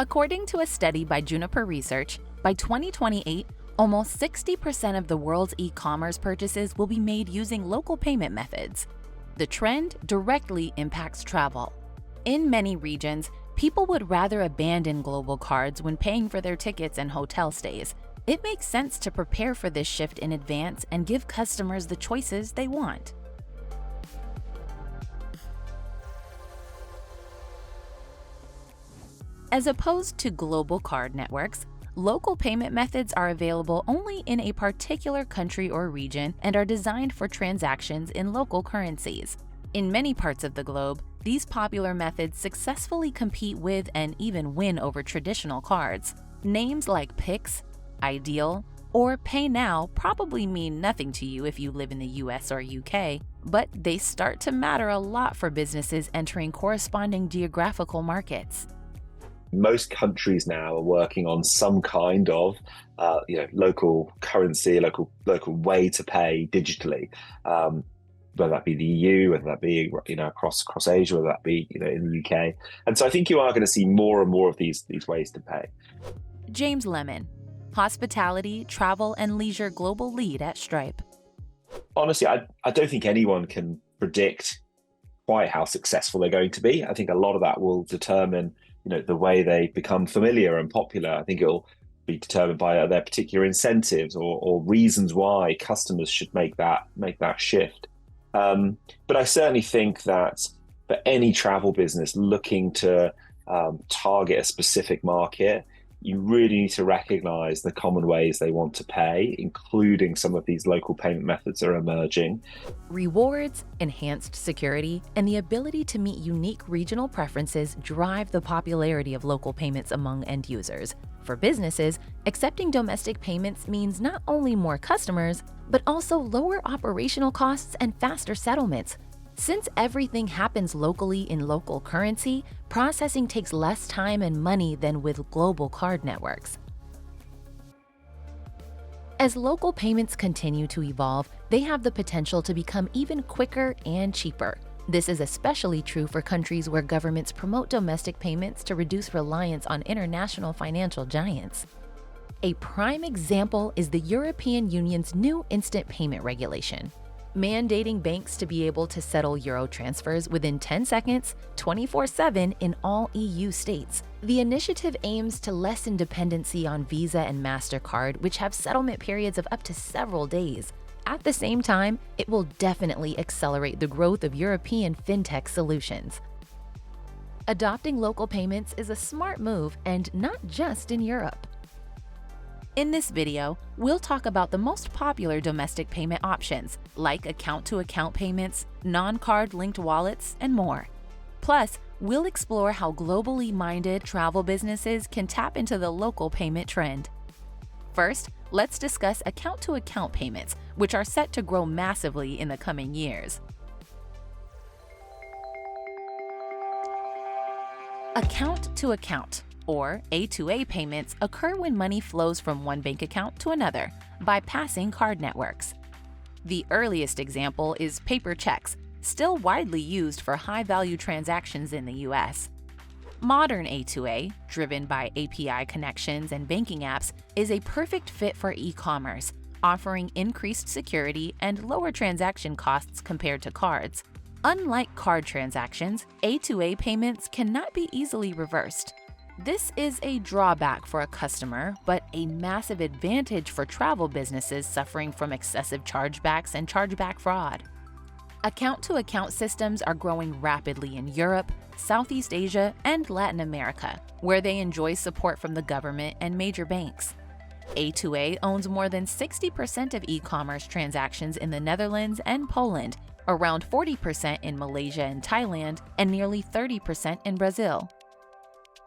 According to a study by Juniper Research, by 2028, almost 60% of the world's e-commerce purchases will be made using local payment methods. The trend directly impacts travel. In many regions, people would rather abandon global cards when paying for their tickets and hotel stays. It makes sense to prepare for this shift in advance and give customers the choices they want. As opposed to global card networks, local payment methods are available only in a particular country or region and are designed for transactions in local currencies. In many parts of the globe, these popular methods successfully compete with and even win over traditional cards. Names like Pix, Ideal, or Pay Now probably mean nothing to you if you live in the US or UK, but they start to matter a lot for businesses entering corresponding geographical markets. Most countries now are working on some kind of local currency, local way to pay digitally, whether that be the EU, whether that be across Asia, whether that be in the UK. And so I think you are going to see more and more of these ways to pay. James Lemon, Hospitality, Travel and Leisure Global Lead at Stripe. Honestly, I don't think anyone can predict quite how successful they're going to be. I think a lot of that will determine the way they become familiar and popular. I think it'll be determined by their particular incentives or reasons why customers should make that shift. But I certainly think that for any travel business looking to target a specific market, you really need to recognize the common ways they want to pay, including some of these local payment methods that are emerging. Rewards, enhanced security, and the ability to meet unique regional preferences drive the popularity of local payments among end users. For businesses, accepting domestic payments means not only more customers, but also lower operational costs and faster settlements. Since everything happens locally in local currency, processing takes less time and money than with global card networks. As local payments continue to evolve, they have the potential to become even quicker and cheaper. This is especially true for countries where governments promote domestic payments to reduce reliance on international financial giants. A prime example is the European Union's new instant payment regulation, mandating banks to be able to settle euro transfers within 10 seconds, 24/7 in all EU states. The initiative aims to lessen dependency on Visa and MasterCard, which have settlement periods of up to several days. At the same time, it will definitely accelerate the growth of European fintech solutions. Adopting local payments is a smart move, and not just in Europe. In this video, we'll talk about the most popular domestic payment options, like account-to-account payments, non-card linked wallets, and more. Plus, we'll explore how globally minded travel businesses can tap into the local payment trend. First, let's discuss account-to-account payments, which are set to grow massively in the coming years. Account-to-account, or A2A payments, occur when money flows from one bank account to another, bypassing card networks. The earliest example is paper checks, still widely used for high-value transactions in the US. Modern A2A, driven by API connections and banking apps, is a perfect fit for e-commerce, offering increased security and lower transaction costs compared to cards. Unlike card transactions, A2A payments cannot be easily reversed. This is a drawback for a customer, but a massive advantage for travel businesses suffering from excessive chargebacks and chargeback fraud. Account-to-account systems are growing rapidly in Europe, Southeast Asia, and Latin America, where they enjoy support from the government and major banks. A2A owns more than 60% of e-commerce transactions in the Netherlands and Poland, around 40% in Malaysia and Thailand, and nearly 30% in Brazil.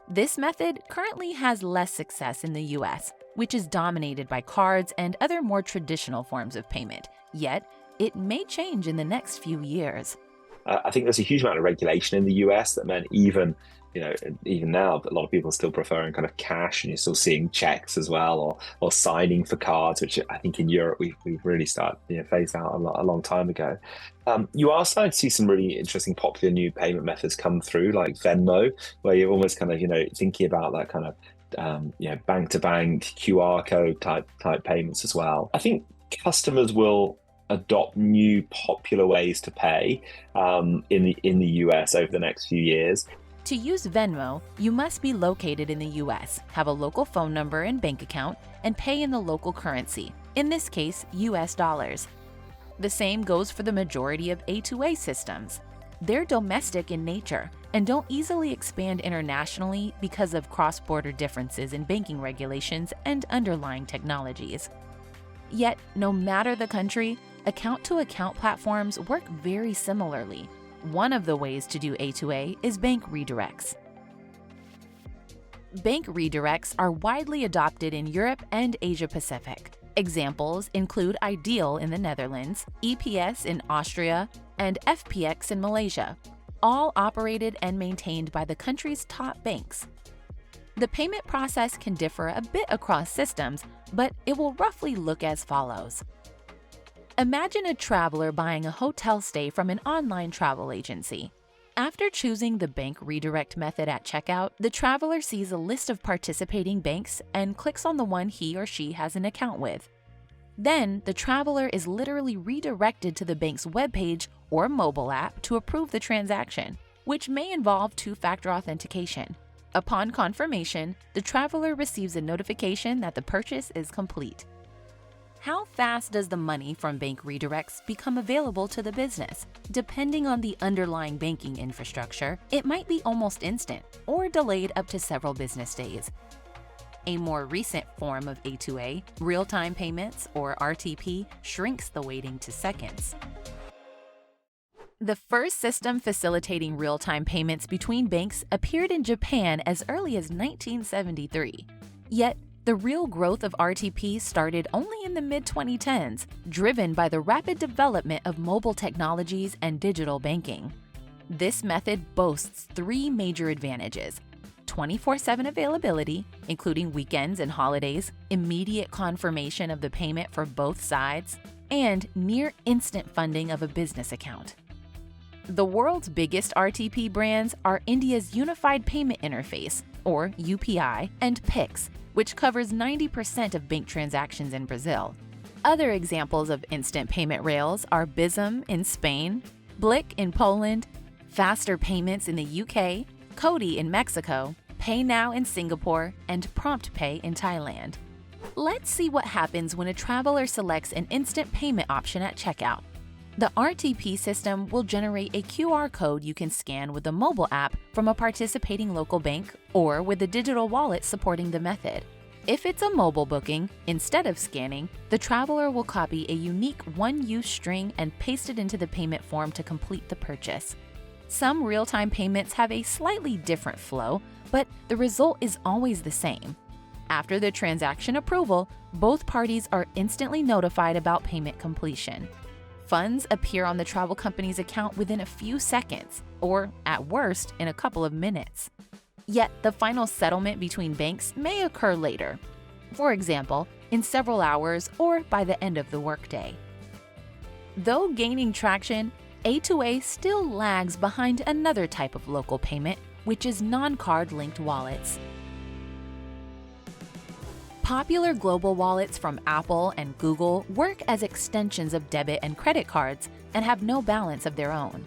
This method currently has less success in the US, which is dominated by cards and other more traditional forms of payment, yet it may change in the next few years. I think there's a huge amount of regulation in the US that meant even now, a lot of people are still preferring kind of cash, and you're still seeing checks as well, or signing for cards, which I think in Europe we've really started phased out a long time ago. You are starting to see some really interesting popular new payment methods come through, like Venmo, where you're almost kind of thinking about that kind of bank to bank QR code type payments as well. I think customers will adopt new popular ways to pay in the US over the next few years. To use Venmo, you must be located in the US, have a local phone number and bank account, and pay in the local currency, in this case, US dollars. The same goes for the majority of A2A systems. They're domestic in nature and don't easily expand internationally because of cross-border differences in banking regulations and underlying technologies. Yet, no matter the country, account-to-account platforms work very similarly. One of the ways to do A2A is bank redirects. Bank redirects are widely adopted in Europe and Asia Pacific. Examples include Ideal in the Netherlands, EPS in Austria, and FPX in Malaysia, all operated and maintained by the country's top banks. The payment process can differ a bit across systems, but it will roughly look as follows. Imagine a traveler buying a hotel stay from an online travel agency. After choosing the bank redirect method at checkout, the traveler sees a list of participating banks and clicks on the one he or she has an account with. Then, the traveler is literally redirected to the bank's webpage or mobile app to approve the transaction, which may involve two-factor authentication. Upon confirmation, the traveler receives a notification that the purchase is complete. How fast does the money from bank redirects become available to the business? Depending on the underlying banking infrastructure, it might be almost instant or delayed up to several business days. A more recent form of A2A, real-time payments or RTP, shrinks the waiting to seconds. The first system facilitating real-time payments between banks appeared in Japan as early as 1973. Yet, the real growth of RTP started only in the mid-2010s, driven by the rapid development of mobile technologies and digital banking. This method boasts three major advantages: 24/7 availability, including weekends and holidays, immediate confirmation of the payment for both sides, and near-instant funding of a business account. The world's biggest RTP brands are India's Unified Payment Interface, or UPI, and Pix, which covers 90% of bank transactions in Brazil. Other examples of instant payment rails are Bizum in Spain, Blick in Poland, Faster Payments in the UK, Kodi in Mexico, PayNow in Singapore, and PromptPay in Thailand. Let's see what happens when a traveler selects an instant payment option at checkout. The RTP system will generate a QR code you can scan with a mobile app from a participating local bank or with a digital wallet supporting the method. If it's a mobile booking, instead of scanning, the traveler will copy a unique one-use string and paste it into the payment form to complete the purchase. Some real-time payments have a slightly different flow, but the result is always the same. After the transaction approval, both parties are instantly notified about payment completion. Funds appear on the travel company's account within a few seconds, or at worst, in a couple of minutes. Yet, the final settlement between banks may occur later. For example, in several hours or by the end of the workday. Though gaining traction, A2A still lags behind another type of local payment, which is non-card linked wallets. Popular global wallets from Apple and Google work as extensions of debit and credit cards and have no balance of their own.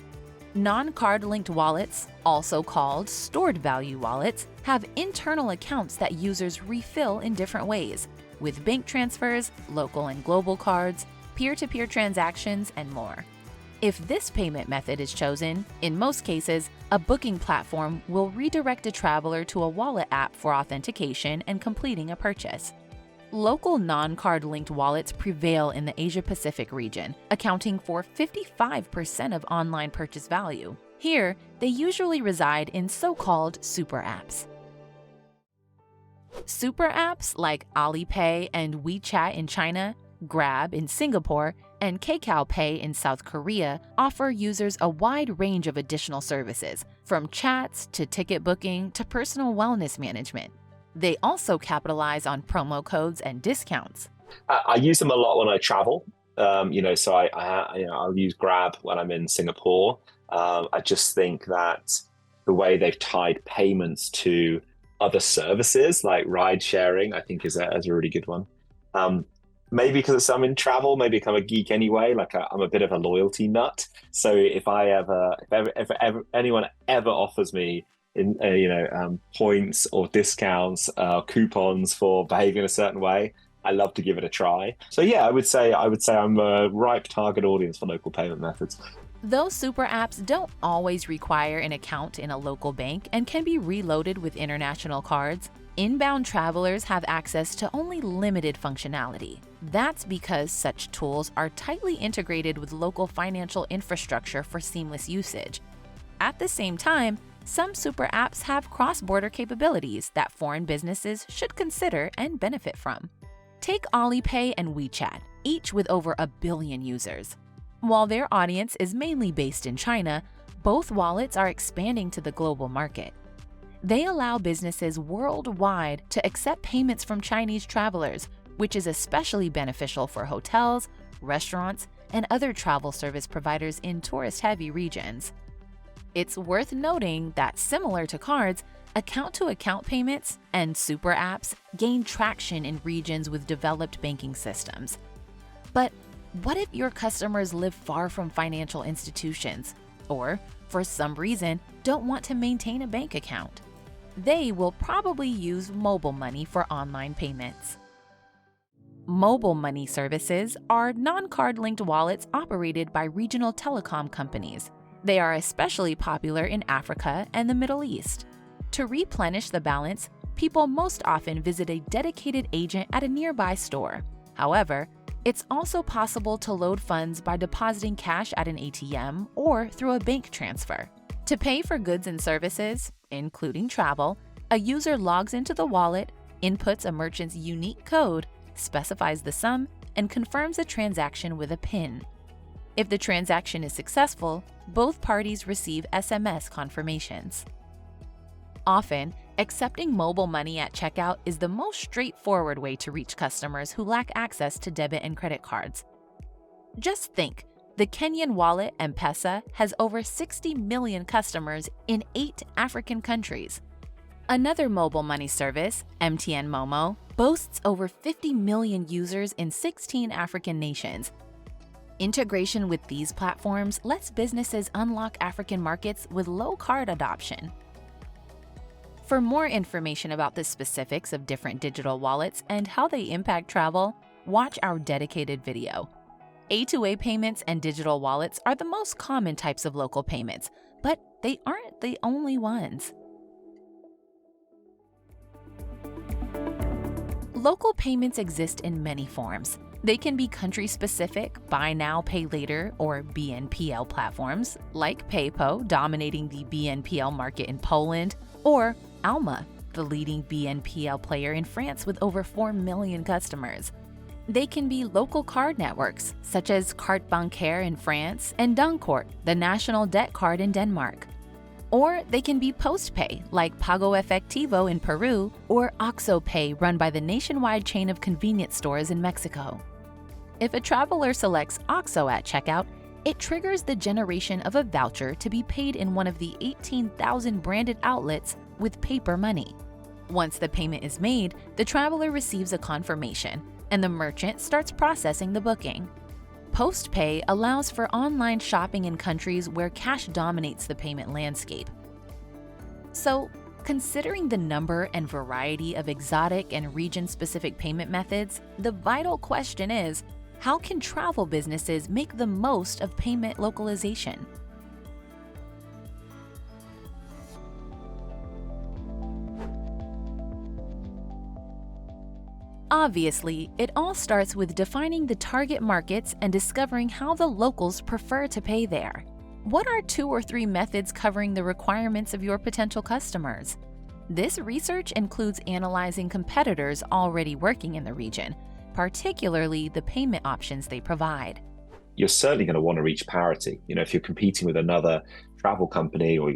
Non-card linked wallets, also called stored value wallets, have internal accounts that users refill in different ways, with bank transfers, local and global cards, peer-to-peer transactions, and more. If this payment method is chosen, in most cases, a booking platform will redirect a traveler to a wallet app for authentication and completing a purchase. Local non-card linked wallets prevail in the Asia-Pacific region, accounting for 55% of online purchase value. Here, they usually reside in so-called super apps. Super apps like Alipay and WeChat in China Grab in Singapore and Kakao Pay in South Korea offer users a wide range of additional services, from chats to ticket booking to personal wellness management. They also capitalize on promo codes and discounts. I use them a lot when I travel. So I'll use Grab when I'm in Singapore. I just think that the way they've tied payments to other services like ride sharing, I think is a really good one. Maybe because I'm in travel, maybe I'm a geek anyway. I'm a bit of a loyalty nut. So if anyone ever offers me points or discounts, coupons for behaving in a certain way, I love to give it a try. So yeah, I would say I'm a ripe target audience for local payment methods. Those super apps don't always require an account in a local bank and can be reloaded with international cards. Inbound travelers have access to only limited functionality. That's because such tools are tightly integrated with local financial infrastructure for seamless usage. At the same time, some super apps have cross-border capabilities that foreign businesses should consider and benefit from. Take Alipay and WeChat, each with over 1 billion users. While their audience is mainly based in China, both wallets are expanding to the global market. They allow businesses worldwide to accept payments from Chinese travelers, which is especially beneficial for hotels, restaurants, and other travel service providers in tourist-heavy regions. It's worth noting that, similar to cards, account-to-account payments and super apps gain traction in regions with developed banking systems. But what if your customers live far from financial institutions or, for some reason, don't want to maintain a bank account? They will probably use mobile money for online payments. Mobile money services are non-card linked wallets operated by regional telecom companies. They are especially popular in Africa and the Middle East. To replenish the balance, people most often visit a dedicated agent at a nearby store. However, it's also possible to load funds by depositing cash at an ATM or through a bank transfer. To pay for goods and services, including travel, a user logs into the wallet, inputs a merchant's unique code, specifies the sum, and confirms the transaction with a PIN. If the transaction is successful, both parties receive SMS confirmations. Often, accepting mobile money at checkout is the most straightforward way to reach customers who lack access to debit and credit cards. Just think, the Kenyan wallet M-Pesa has over 60 million customers in 8 African countries. Another mobile money service, MTN Momo, boasts over 50 million users in 16 African nations. Integration with these platforms lets businesses unlock African markets with low card adoption. For more information about the specifics of different digital wallets and how they impact travel, watch our dedicated video. A2A payments and digital wallets are the most common types of local payments, but they aren't the only ones. Local payments exist in many forms. They can be country-specific, buy now, pay later, or BNPL platforms, like PayPo dominating the BNPL market in Poland, or Alma, the leading BNPL player in France with over 4 million customers. They can be local card networks, such as Carte Bancaire in France and Dankort, the national debt card in Denmark. Or they can be post-pay, like Pago Efectivo in Peru, or OXXO Pay, run by the nationwide chain of convenience stores in Mexico. If a traveler selects OXXO at checkout, it triggers the generation of a voucher to be paid in one of the 18,000 branded outlets with paper money. Once the payment is made, the traveler receives a confirmation, and the merchant starts processing the booking. Post-pay allows for online shopping in countries where cash dominates the payment landscape. So, considering the number and variety of exotic and region-specific payment methods, the vital question is, how can travel businesses make the most of payment localization? Obviously, it all starts with defining the target markets and discovering how the locals prefer to pay there. What are 2 or 3 methods covering the requirements of your potential customers? This research includes analyzing competitors already working in the region, particularly the payment options they provide. You're certainly going to want to reach parity. If you're competing with another travel company or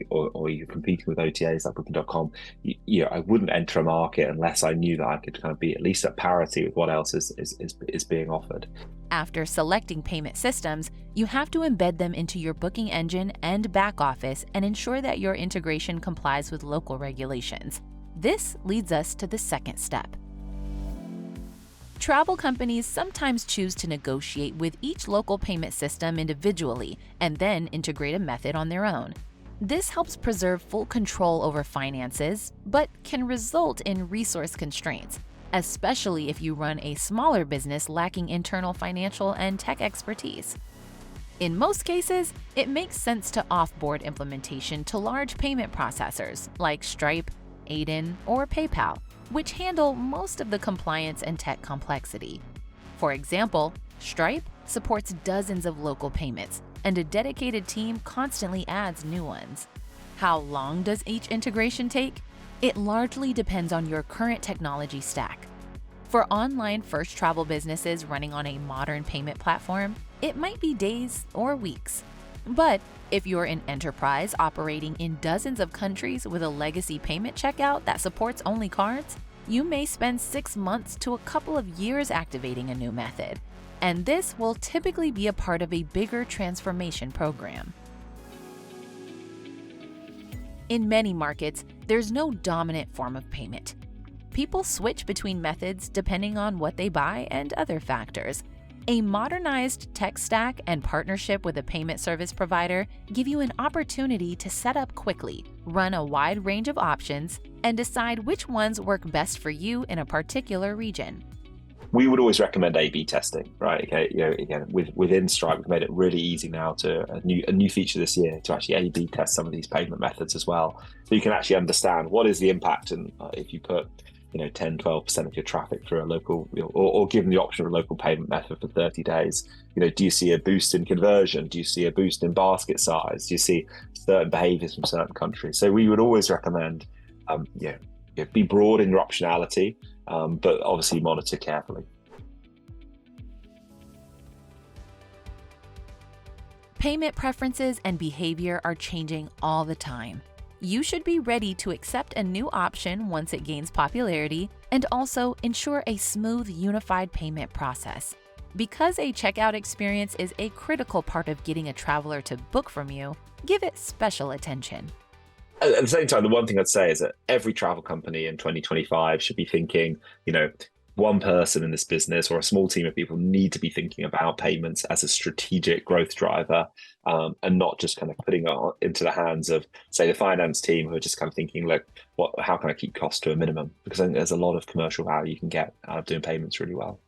you're competing with OTAs like Booking.com, I wouldn't enter a market unless I knew that I could kind of be at least at parity with what else is being offered. After selecting payment systems, you have to embed them into your booking engine and back office and ensure that your integration complies with local regulations. This leads us to the second step. Travel companies sometimes choose to negotiate with each local payment system individually and then integrate a method on their own. This helps preserve full control over finances, but can result in resource constraints, especially if you run a smaller business lacking internal financial and tech expertise. In most cases, it makes sense to offboard implementation to large payment processors like Stripe, Adyen, or PayPal, which handle most of the compliance and tech complexity. For example, Stripe supports dozens of local payments, and a dedicated team constantly adds new ones. How long does each integration take? It largely depends on your current technology stack. For online first travel businesses running on a modern payment platform, it might be days or weeks. But if you're an enterprise operating in dozens of countries with a legacy payment checkout that supports only cards, you may spend 6 months to a couple of years activating a new method. And this will typically be a part of a bigger transformation program. In many markets, there's no dominant form of payment. People switch between methods depending on what they buy and other factors. A modernized tech stack and partnership with a payment service provider give you an opportunity to set up quickly, run a wide range of options, and decide which ones work best for you in a particular region. We would always recommend A/B testing, right? Okay, again, within Stripe, we've made it really easy now to a new feature this year to actually A/B test some of these payment methods as well, so you can actually understand what is the impact, and if you put 10-12% of your traffic through a local, or given the option of a local payment method for 30 days, do you see a boost in conversion? Do you see a boost in basket size? Do you see certain behaviors from certain countries? So we would always recommend, be broad in your optionality, but obviously monitor carefully. Payment preferences and behavior are changing all the time. You should be ready to accept a new option once it gains popularity, and also ensure a smooth, unified payment process. Because a checkout experience is a critical part of getting a traveler to book from you, give it special attention. At the same time, the one thing I'd say is that every travel company in 2025 should be thinking, one person in this business or a small team of people need to be thinking about payments as a strategic growth driver, and not just kind of putting it into the hands of, say, the finance team who are just kind of thinking, look, how can I keep costs to a minimum? Because I think there's a lot of commercial value you can get out of doing payments really well.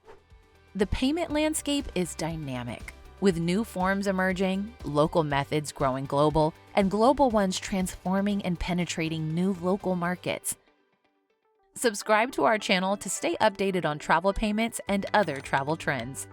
The payment landscape is dynamic, with new forms emerging, local methods growing global, and global ones transforming and penetrating new local markets. Subscribe to our channel to stay updated on travel payments and other travel trends.